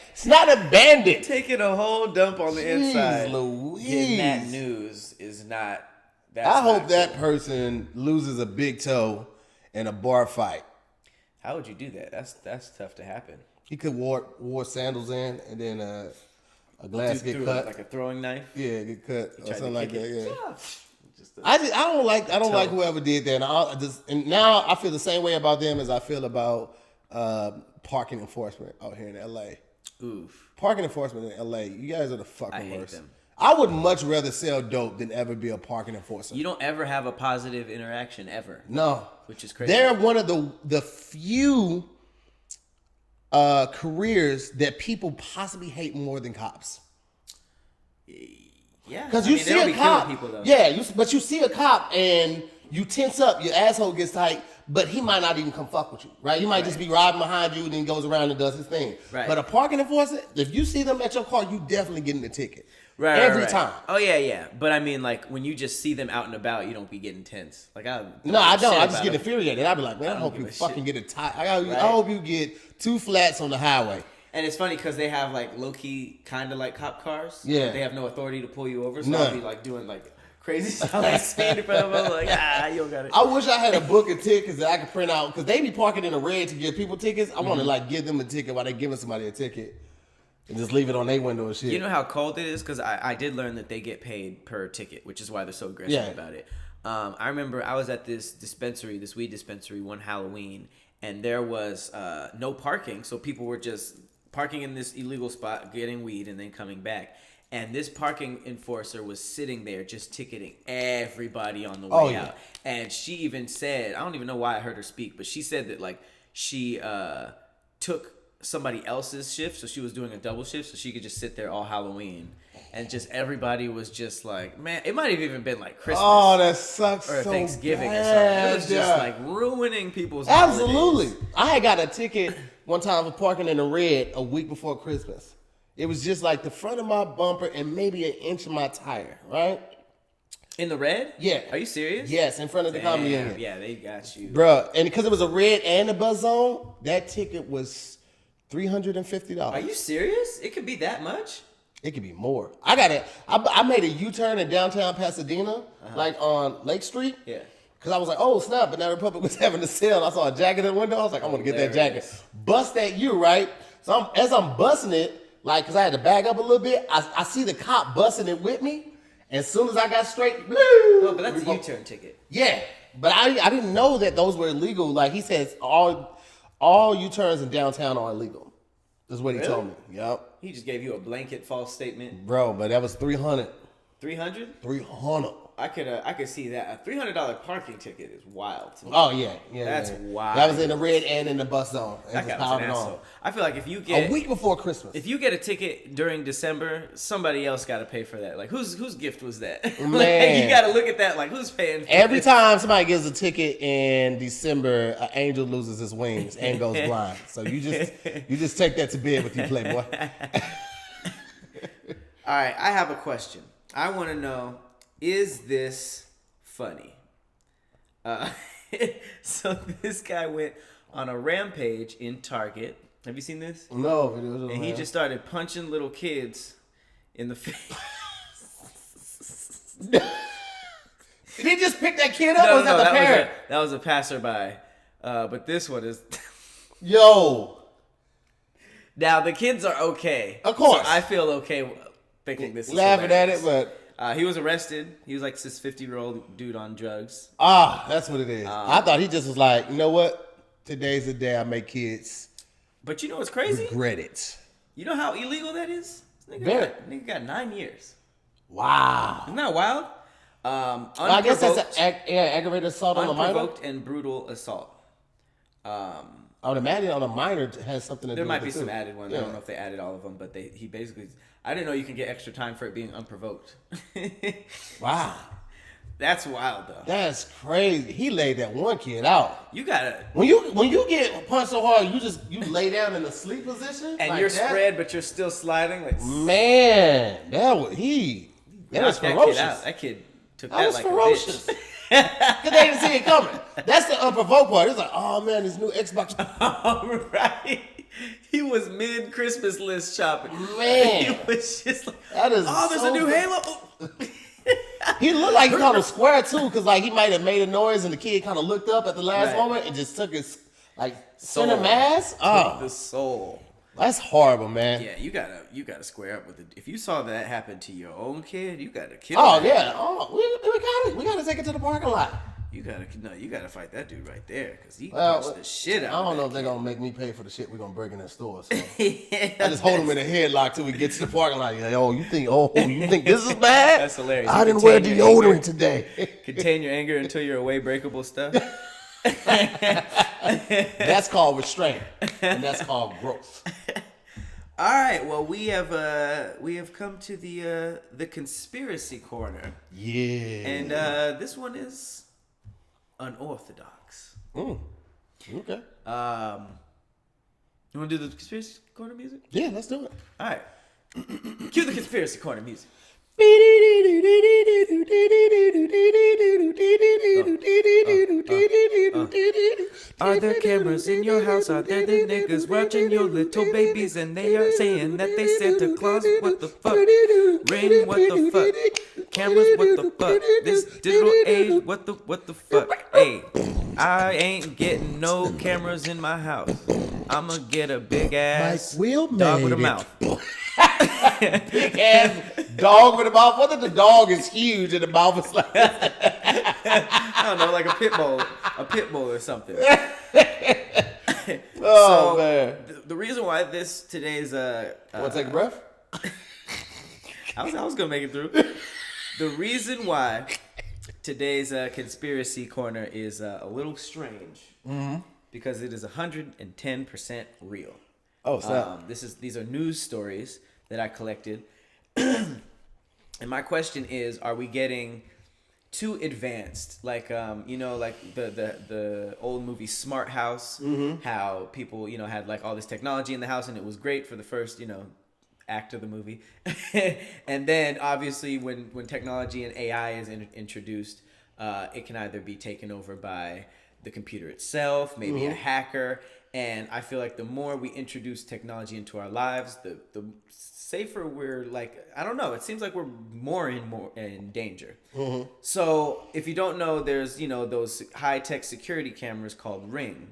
S1: It's not abandoned.
S2: Taking a whole dump on the inside.
S1: Louise.
S2: Getting that news is not.
S1: I hope that person loses a big toe in a bar fight.
S2: How would you do that? That's tough to happen.
S1: He could wore sandals in, and then a glass get cut,
S2: like a throwing knife.
S1: Yeah, get cut or something like that. Yeah. I don't like whoever did that. And now I feel the same way about them as I feel about parking enforcement out here in LA.
S2: Oof.
S1: Parking enforcement in LA, you guys are the fucking
S2: I hate
S1: worst.
S2: them.
S1: I would much rather sell dope than ever be a parking enforcer.
S2: You don't ever have a positive interaction ever.
S1: No.
S2: Which is crazy.
S1: They're one of the few careers that people possibly hate more than cops.
S2: Yeah,
S1: because you see a cop.
S2: People, though.
S1: Yeah, but you see a cop and you tense up, your asshole gets tight, but he might not even come fuck with you, right? He might just be riding behind you and then goes around and does his thing.
S2: Right.
S1: But a parking enforcer, if you see them at your car, you definitely getting the ticket.
S2: Right.
S1: Every time.
S2: Oh yeah. But when you just see them out and about, you don't be getting tense. I don't.
S1: I just get infuriated. I'd be like, man, I hope you fucking get a tie. I hope you get 2 flats on the highway.
S2: And it's funny because they have low key kind of cop cars.
S1: Yeah.
S2: They have no authority to pull you over, so
S1: None.
S2: I'll be doing crazy stuff. Like stand in front of them, like you don't got it.
S1: I wish I had a book of tickets that I could print out because they be parking in the red to give people tickets. I want to like give them a ticket while they giving somebody a ticket and just leave it on their window and shit.
S2: You know how cold it is because I did learn that they get paid per ticket, which is why they're so aggressive about it. I remember I was at this weed dispensary one Halloween, and there was no parking, so people were just parking in this illegal spot, getting weed, and then coming back. And this parking enforcer was sitting there just ticketing everybody on the way out. And she even said, I don't even know why I heard her speak, but she said that like she took somebody else's shift, so she was doing a double shift, so she could just sit there all Halloween. And just everybody was just like, man, it might have even been like Christmas.
S1: Oh, that sucks.
S2: Or
S1: so
S2: Thanksgiving
S1: bad.
S2: or something. It was just like ruining people's
S1: Absolutely.
S2: holidays.
S1: I had got a ticket one time for parking in the red a week before Christmas. It was just like the front of my bumper and maybe an inch of my tire, right?
S2: In the red?
S1: Yeah.
S2: Are you serious?
S1: Yes, in front of the comedy union.
S2: Yeah, they got you.
S1: Bruh, and because it was a red and a buzz zone, that ticket was $350.
S2: Are you serious? It could be that much?
S1: It could be more. I made a U-turn in downtown Pasadena, like on Lake Street.
S2: Yeah.
S1: Because I was like, oh, snap, Banana Republic was having a sale. I saw a jacket in the window. I was like, I'm going to get that jacket. Bust that U, right? So as I'm busting it, like, because I had to back up a little bit, I see the cop busting it with me. As soon as I got straight,
S2: No, but that's a U-turn ticket.
S1: Yeah, but I didn't know that those were illegal. Like, he says all U-turns in downtown are illegal. That's what he told me. Yep.
S2: He just gave you a blanket false statement.
S1: Bro, but that was $300.
S2: 300?
S1: 300.
S2: I could see that. A $300 parking ticket is wild to me.
S1: Oh yeah.
S2: That's wild.
S1: That was in the red and in the bus zone.
S2: That guy was an asshole. I feel like if you get
S1: a week before Christmas,
S2: if you get a ticket during December, somebody else got to pay for that. Like whose gift was that?
S1: Man,
S2: like, you got to look at that. Like who's paying? For
S1: every
S2: this?
S1: time somebody gets a ticket in December, an angel loses his wings and goes blind. So you just take that to bed with you, Playboy.
S2: All right, I have a question. I want to know: is this funny? So this guy went on a rampage in Target. Have you seen this?
S1: No.
S2: And he just started punching little kids in the face.
S1: Did he just pick that kid up? Or was that the parent?
S2: That was a passerby. But this one is.
S1: Yo.
S2: Now the kids are okay.
S1: Of course.
S2: So I feel okay thinking this is
S1: laughing
S2: hilarious.
S1: at it, but.
S2: He was arrested. He was like this 50-year-old dude on drugs.
S1: That's what it is. I thought he just was like, you know what? Today's the day I make kids.
S2: But you know what's crazy?
S1: Regret it.
S2: You know how illegal that is? Nigga got 9 years.
S1: Wow.
S2: Isn't that wild?
S1: I guess that's aggravated assault on a minor.
S2: Unprovoked and brutal assault.
S1: I would imagine on a minor has something to do with it.
S2: There might be
S1: too.
S2: some added ones.
S1: Yeah.
S2: I don't know if they added all of them, but he basically. I didn't know you can get extra time for it being unprovoked.
S1: Wow.
S2: That's wild though.
S1: That's crazy. He laid that one kid out.
S2: You gotta
S1: when you get punched so hard, you lay down in a sleep position
S2: and
S1: like
S2: you're
S1: that?
S2: spread, but you're still sliding. Like
S1: man, that was ferocious.
S2: That kid took
S1: That
S2: that
S1: was
S2: like
S1: ferocious.
S2: a bitch.
S1: Because they didn't see it coming. That's the unprovoked part. It's like, oh man, this new Xbox.
S2: Right. He was mid Christmas list shopping.
S1: Man.
S2: He was just like,
S1: That is
S2: there's
S1: so
S2: a new
S1: bad.
S2: Halo. Oh.
S1: He looked like he caught him square too, because like he might have made a noise and the kid kind of looked up at the last moment and just took his like center mass. Oh,
S2: The soul.
S1: that's horrible, man.
S2: Yeah, you gotta square up with it. If you saw that happen to your own kid, you gotta kill
S1: Oh
S2: him.
S1: yeah. Oh, we gotta take it to the parking lot.
S2: You gotta fight that dude right there because he
S1: Well,
S2: punched the shit out.
S1: I don't know if they're gonna make me pay for the shit we're gonna break in that store. So I just hold him in a headlock till we get to the parking lot. Like, you think this is bad?
S2: That's hilarious.
S1: I
S2: You
S1: didn't wear
S2: contain your
S1: deodorant
S2: anger.
S1: today.
S2: Contain your anger until you're away breakable stuff.
S1: That's called restraint, and that's called growth.
S2: All right. Well, we have come to the conspiracy corner,
S1: Yeah.
S2: and this one is unorthodox.
S1: Okay.
S2: You want to do the conspiracy corner music?
S1: Yeah, let's do it.
S2: All right. Cue the conspiracy corner music. Are there cameras in your house? Are there the niggas watching your little babies? And they are saying that they Santa Claus. What the fuck? Ring, what the fuck? Cameras, what the fuck? This digital age, what the fuck? Hey, I ain't getting no cameras in my house. I'ma get a big ass
S1: Mike Will
S2: dog with a
S1: made it.
S2: mouth.
S1: Big ass dog with a mouth. What if the dog is huge and the mouth is like this?
S2: I don't know, like a pit bull or something.
S1: Oh, man.
S2: The reason why today's
S1: Want to take a breath?
S2: I was gonna make it through. The reason why today's conspiracy corner is a little strange because it is 110% real.
S1: Oh, so
S2: These are news stories that I collected, and my question is: are we getting too advanced? Like like the old movie Smart House, how people had like all this technology in the house, and it was great for the first act of the movie, and then obviously when technology and AI is introduced, it can either be taken over by the computer itself, maybe a hacker. And I feel like the more we introduce technology into our lives, the safer we're like. I don't know. It seems like we're more in danger. So if you don't know, there's those high tech security cameras called Ring.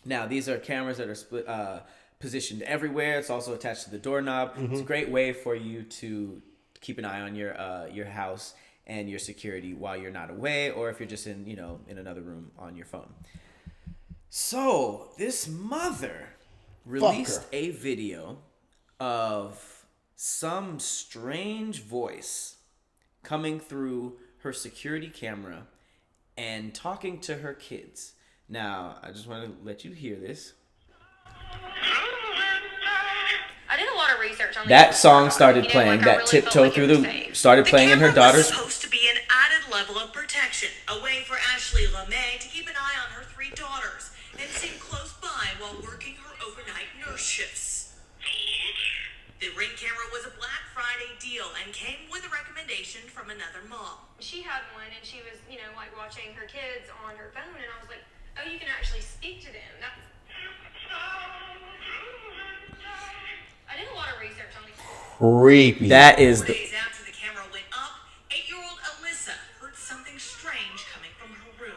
S2: Now these are cameras that are positioned everywhere. It's also attached to the doorknob. It's a great way for you to keep an eye on your house and your security while you're not away, or if you're just in another room on your phone. So this mother released a video of some strange voice coming through her security camera and talking to her kids. Now, I just want to let you hear this.
S3: I did a lot of research on
S2: that song started playing. That tiptoe through the started playing in her daughter's.
S4: Supposed to be an added level of protection, a way for Ashley LeMay to keep an eye on her 3 daughters and sit close by while working her overnight nurse shifts. The Ring camera was a Black Friday deal and came with a recommendation from another mom.
S3: She had one and she was, like watching her kids on her phone, and I was like, oh, you can actually speak to them. I did a lot of research on these.
S1: creepy.
S2: That is
S4: 4
S2: the.
S4: days after the camera went up, 8-year-old Alyssa heard something strange coming from her room.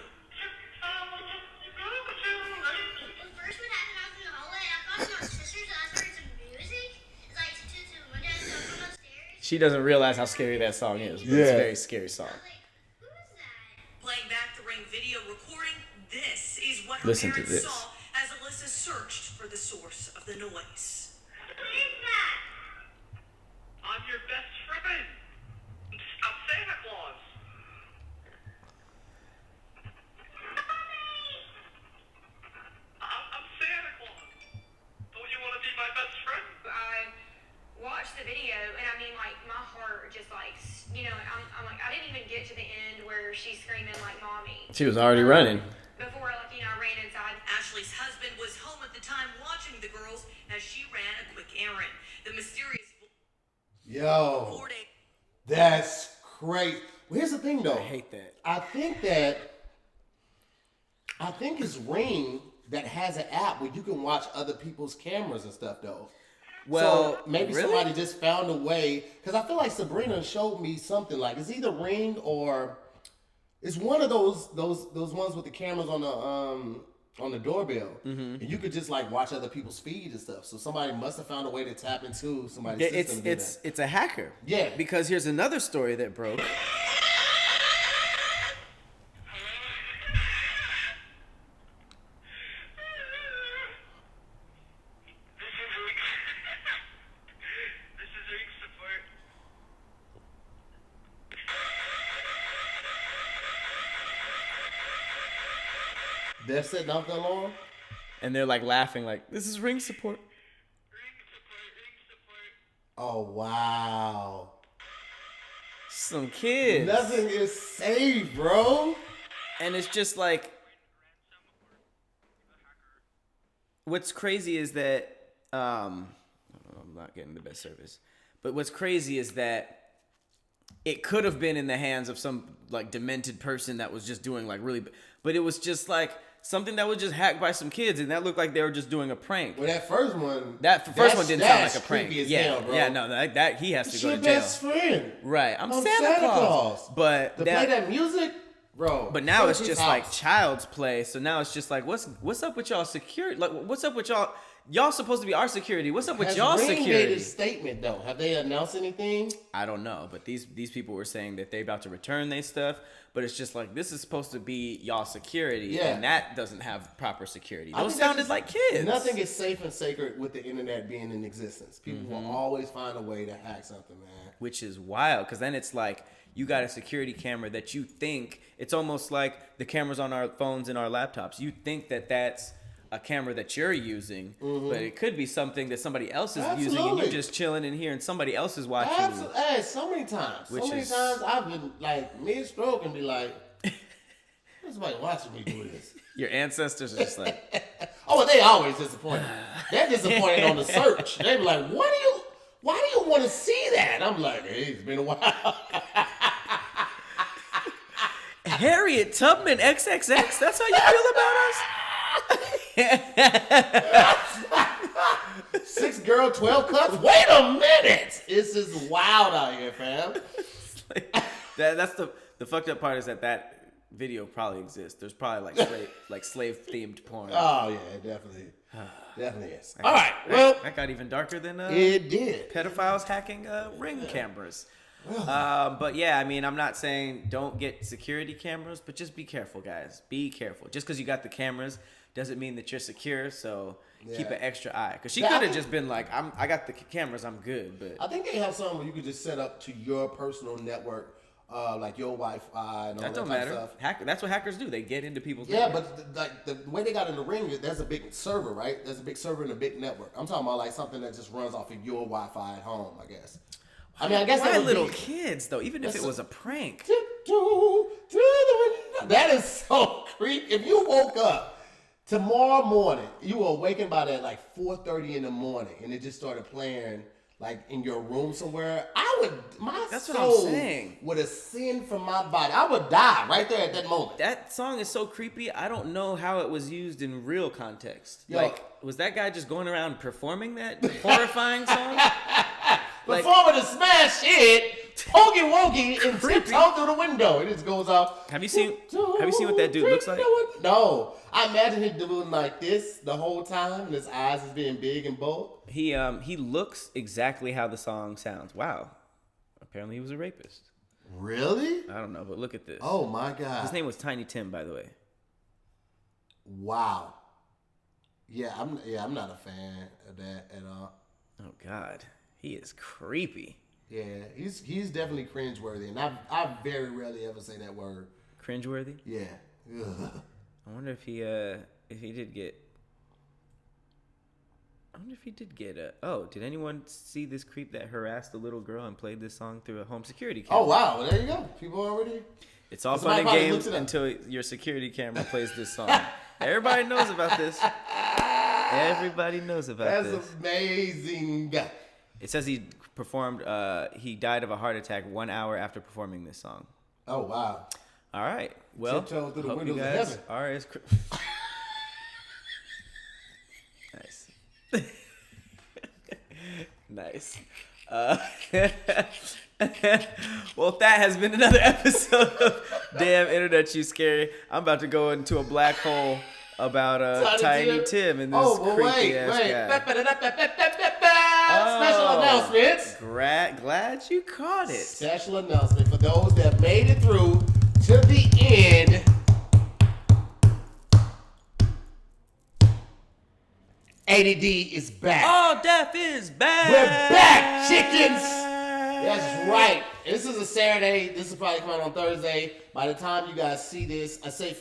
S5: When first what happened out in the hallway, I thought my sisters asked for some music. It's like to the window, so I come upstairs.
S2: She doesn't realize how scary that song is. But it's a very scary song.
S5: I was like, who is that?
S4: Playing back the Ring video recording, this is what her
S2: Listen to
S4: parents
S2: this.
S4: saw as Alyssa searched for the source of the noise.
S5: Who is that?
S6: I'm your best friend. I'm Santa Claus. I'm Santa Claus. Don't you want to be my best friend?
S3: I watched the video, and I mean, like, my heart just like, I'm like, I didn't even get to the end where she's screaming like, "Mommy!"
S2: She was already running.
S3: Before, like, I ran inside.
S4: Ashley's husband was home at the time watching the girls as she ran a quick errand. The mysterious
S1: Yo,
S4: 4 day
S1: that's crazy. Well, here's the thing, though.
S2: I hate that.
S1: I think it's Ring that has an app where you can watch other people's cameras and stuff, though.
S2: Well,
S1: So maybe
S2: really?
S1: somebody just found a way, because I feel like Sabrina showed me something like it's either Ring or it's one of those ones with the cameras on the doorbell, and you could just like watch other people's feed and stuff. So somebody must have found a way to tap into somebody's system. to do that.
S2: It's a hacker.
S1: Yeah.
S2: Because here's another story that broke.
S6: This is Ring support.
S1: They're setting off the alarm.
S2: And they're like laughing, like, this is Ring support.
S6: Ring support.
S1: Oh wow!
S2: Some kids.
S1: Nothing is safe, bro.
S2: And it's just like, what's crazy is that, I'm not getting the best service, but what's crazy is that it could have been in the hands of some like demented person that was just doing like really, but it was just like something that was just hacked by some kids, and that looked like they were just doing a prank.
S1: Well, that first one.
S2: That first one didn't sound like a prank.
S1: Creepy as
S2: Yeah,
S1: hell, bro.
S2: yeah, no, that he has to
S1: It's
S2: go
S1: your
S2: to jail.
S1: best friend.
S2: Right, I'm Santa Claus. But
S1: to play that music, bro.
S2: But now it's
S1: his
S2: just
S1: house.
S2: like child's play. So now it's just like, what's up with y'all security? Like, what's up with y'all? Y'all supposed to be our security. What's up with
S1: Has
S2: y'all
S1: Ring
S2: security?
S1: made a statement though. Have they announced anything?
S2: I don't know, but these people were saying that they about to return their stuff. But it's just like, this is supposed to be y'all security, and that doesn't have proper security. Those sounded like kids.
S1: Nothing is safe and sacred with the internet being in existence. People will always find a way to hack something, man.
S2: Which is wild, because then it's like, you got a security camera that you think, it's almost like the cameras on our phones and our laptops. You think that that's a camera that you're using, but it could be something that somebody else is using, and you're just chilling in here, and somebody else is watching you.
S1: Hey, so many times. Times I've been like mid-stroke and be like, there's somebody watching me do this.
S2: Your ancestors are just like...
S1: Oh, but they always disappointed. They're disappointed on the search. They be like, why do you want to see that? I'm like, hey, it's been a while.
S2: Harriet Tubman XXX, that's how you feel about us?
S1: 6 girl, 12 cups. Wait a minute! This is wild out here, fam.
S2: That's the fucked up part is that video probably exists. There's probably like slave themed porn.
S1: Oh yeah, it definitely is. All right, well,
S2: that got even darker than
S1: it did.
S2: Pedophiles hacking Ring cameras. But yeah, I mean, I'm not saying don't get security cameras, but just be careful, guys. Be careful. Just because you got the cameras doesn't mean that you're secure. So keep an extra eye. Because she could have just been like, I got the cameras, I'm good. But
S1: I think they have something where you could just set up to your personal network, like your Wi-Fi and all that
S2: don't
S1: type
S2: matter.
S1: of stuff.
S2: That's what hackers do. They get into people's
S1: network. But the way they got in the Ring, there's a big server, right? There's a big server and a big network. I'm talking about like something that just runs off of your Wi-Fi at home, I guess. I mean, I guess
S2: why
S1: that would
S2: little
S1: be,
S2: kids though? Even if it was a prank.
S1: Through the window. That is so creepy. If you woke up tomorrow morning, you were awakened by that like 4:30 in the morning, and it just started playing like in your room somewhere. That's soul
S2: what I'm saying.
S1: Would ascend from my body. I would die right there at that moment.
S2: That song is so creepy. I don't know how it was used in real context.
S1: Yo.
S2: Like, was that guy just going around performing that horrifying song?
S1: Performing a smash hit, hokey wokey, and tiptoe through the window. It just goes off.
S2: Have you seen what that dude looks like?
S1: No. I imagine him doing like this the whole time, and his eyes is being big and bold.
S2: He looks exactly how the song sounds. Wow. Apparently he was a rapist.
S1: Really?
S2: I don't know, but look at this.
S1: Oh my God.
S2: His name was Tiny Tim, by the way.
S1: Wow. Yeah, I'm not a fan of that at all.
S2: Oh God. He is creepy.
S1: Yeah, he's definitely cringeworthy, and I very rarely ever say that word.
S2: Cringeworthy?
S1: Yeah. Ugh.
S2: I wonder if he did get. Oh, did anyone see this creep that harassed a little girl and played this song through a home security camera?
S1: Oh wow, well, there you go. People already.
S2: It's all fun and games until your security camera plays this song. Everybody knows about this. Everybody knows about this.
S1: That's amazing.
S2: It says he performed. He died of a heart attack 1 hour after performing this song.
S1: Oh wow.
S2: All right. Well,
S1: Tiptoe through the
S2: hope you
S1: windows of
S2: guys
S1: heaven.
S2: are as nice. Well, that has been another episode of Damn Internet You Scary. I'm about to go into a black hole about Tiny Tim and this creepy ass guy.
S1: Special announcements.
S2: Glad you caught it.
S1: Special announcement for those that made it through to the end. ADD is back.
S2: All death is back.
S1: We're back, chickens. That's right. This is a Saturday. This is probably coming on Thursday. By the time you guys see this, I say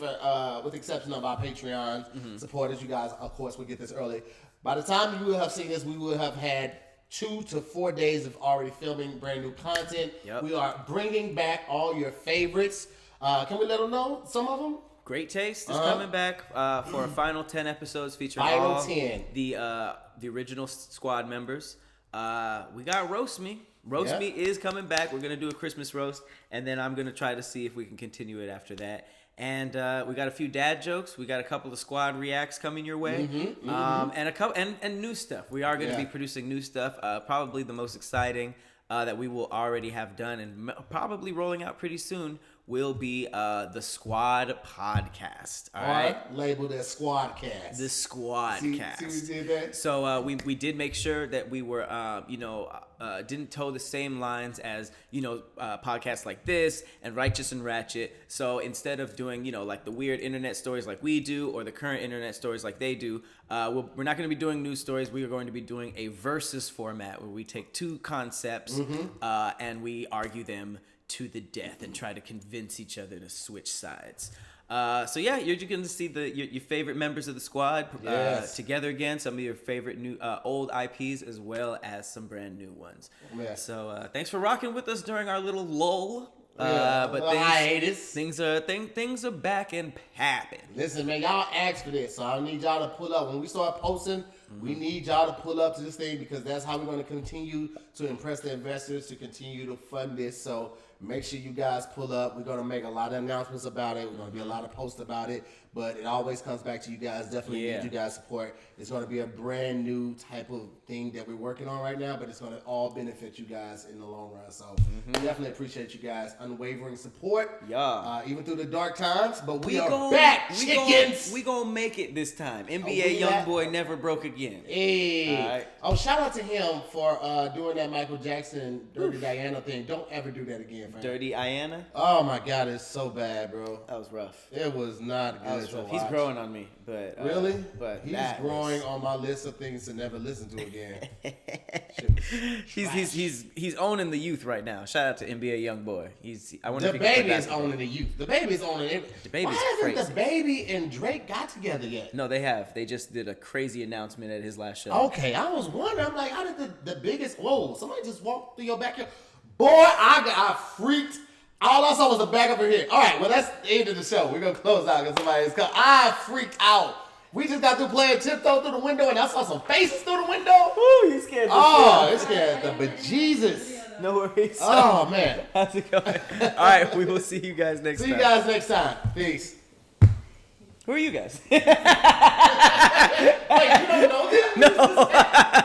S1: with the exception of our Patreon supporters, you guys, of course, will get this early. By the time you will have seen this, we will have had 2 to 4 days of already filming brand new content. Yep. We are bringing back all your favorites. Can we let them know some of them?
S2: Great Taste is coming back for a final 10 episodes featuring
S1: final
S2: all
S1: 10.
S2: The original squad members. We got Roast Me. Roast Me is coming back. We're going to do a Christmas roast, and then I'm going to try to see if we can continue it after that. And we got a few dad jokes. We got a couple of squad reacts coming your way, and a couple and new stuff. We are going to be producing new stuff. Probably the most exciting that we will already have done and probably rolling out pretty soon will be the Squad Podcast. All right,
S1: labeled as Squadcast.
S2: The Squadcast.
S1: See we did that?
S2: So we did make sure that we were didn't toe the same lines as podcasts like this and Righteous and Ratchet. So instead of doing like the weird internet stories like we do or the current internet stories like they do, we're not going to be doing news stories. We are going to be doing a versus format where we take two concepts and we argue them to the death and try to convince each other to switch sides. So yeah, you're going to see your favorite members of the squad together again. Some of your favorite new old IPs as well as some brand new ones. Yeah. So thanks for rocking with us during our little lull. But things are back and papping.
S1: Listen, man, y'all asked for this, so I need y'all to pull up. When we start posting, we need y'all to pull up to this thing because that's how we're going to continue to impress the investors, to continue to fund this. So make sure you guys pull up. We're going to make a lot of announcements about it. We're going to be a lot of posts about it, but it always comes back to you guys. Definitely need you guys' support. It's going to be a brand new type of thing that we're working on right now, but it's going to all benefit you guys in the long run. So definitely appreciate you guys' unwavering support.
S2: Yeah.
S1: Even through the dark times, but we are back, chickens.
S2: We gonna make it this time. NBA Youngboy never broke again.
S1: Hey.
S2: All right.
S1: Oh, shout out to him for doing that Michael Jackson Dirty Diana thing. Don't ever do that again, fam.
S2: Dirty Diana?
S1: Oh my God, it's so bad, bro.
S2: That was rough.
S1: It was not good to watch.
S2: He's growing on me, but
S1: really?
S2: But
S1: he's growing on my list of things to never listen to again.
S2: He's owning the youth right now. Shout out to NBA Youngboy.
S1: The baby is owning the youth. The baby is owning it.
S2: The baby's
S1: Why hasn't
S2: crazy.
S1: the baby and Drake got together yet?
S2: No, they have. They just did a crazy announcement at his last show.
S1: Okay, I was wondering. I'm like, how did the biggest? Whoa! Somebody just walked through your backyard. Boy, I freaked. All I saw was the back of her head. All right, well that's the end of the show. We're gonna close out because somebody is coming. I freaked out. We just got through playing tiptoe through the window, and I saw some faces through the window.
S2: Woo, you scared the
S1: it scared the bejesus.
S2: No worries.
S1: Oh man,
S2: how's it going? All right, we will see you guys next time.
S1: See you guys next time. Peace.
S2: Who are you guys?
S1: Wait, you don't know them?
S2: No.